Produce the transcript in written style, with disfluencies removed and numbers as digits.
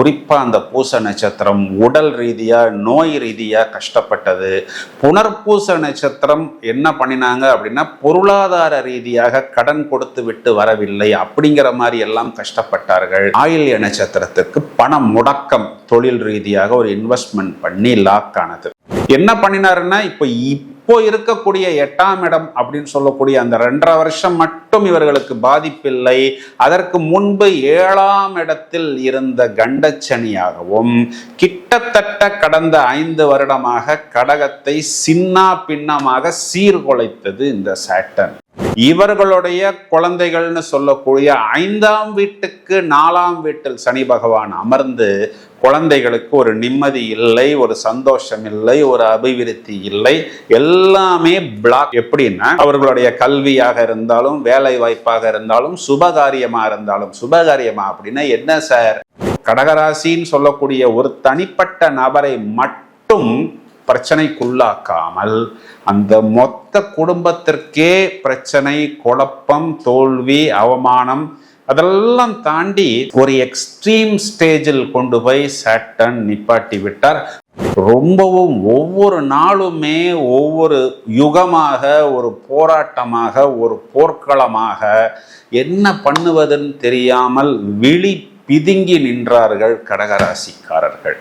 குறிப்பாக அந்த பூச நட்சத்திரம் உடல் ரீதியாக நோய் ரீதியாக கஷ்டப்பட்டது. புனர்பூச நட்சத்திரம் என்ன பண்ணினாங்க அப்படின்னா பொருளாதார ரீதியாக கடன் கொடுத்து விட்டு வரவில்லை அப்படிங்கிற மாதிரி எல்லாம் கஷ்டப்பட்டார்கள். ஆயில்ய நட்சத்திரத்துக்கு பண முடக்கம், தொழில் ரீதியாக ஒரு இன்வெஸ்ட்மெண்ட் பண்ணி லாக் ஆனது. என்ன பண்ணினாருன்னா இப்போ இருக்கக்கூடிய 8ஆம் இடம் அப்படின்னு சொல்லக்கூடிய அந்த 2.5 வருஷம் மட்டும் இவர்களுக்கு பாதிப்பில்லை. அதற்கு முன்பு 7ஆம் இடத்தில் இருந்த கண்டச்சனியாகவும் கிட்டத்தட்ட கடந்த 5 வருடமாக கடகத்தை சின்னா பின்னமாக சீர்குலைத்தது இந்த சாட்டர்ன். இவர்களுடைய குழந்தைகள்னு சொல்லக்கூடிய 5ஆம் வீட்டுக்கு 4ஆம் வீட்டில் சனி பகவான் அமர்ந்து குழந்தைகளுக்கு ஒரு நிம்மதி இல்லை, ஒரு சந்தோஷம் இல்லை, ஒரு அபிவிருத்தி இல்லை, எல்லாமே பிளாக். எப்படின்னா அவர்களுடைய கல்வியாக இருந்தாலும் வேலை வாய்ப்பாக இருந்தாலும் சுபகாரியமா இருந்தாலும், சுபகாரியமா அப்படின்னா என்ன சார், கடகராசின்னு சொல்லக்கூடிய ஒரு தனிப்பட்ட நபரை மட்டும் பிரச்சனைக்குள்ளாக்காமல் அந்த மொத்த குடும்பத்திற்கே பிரச்சனை, குழப்பம், தோல்வி, அவமானம் அதெல்லாம் தாண்டி ஒரு எக்ஸ்ட்ரீம் ஸ்டேஜில் கொண்டு போய் சாட்டர்ன் நிப்பாட்டி விட்டார். ரொம்பவும் ஒவ்வொரு நாளுமே ஒவ்வொரு யுகமாக, ஒரு போராட்டமாக, ஒரு போர்க்களமாக என்ன பண்ணுவதுன்னு தெரியாமல் விழி பிதுங்கி நின்றார்கள் கடகராசிக்காரர்கள்.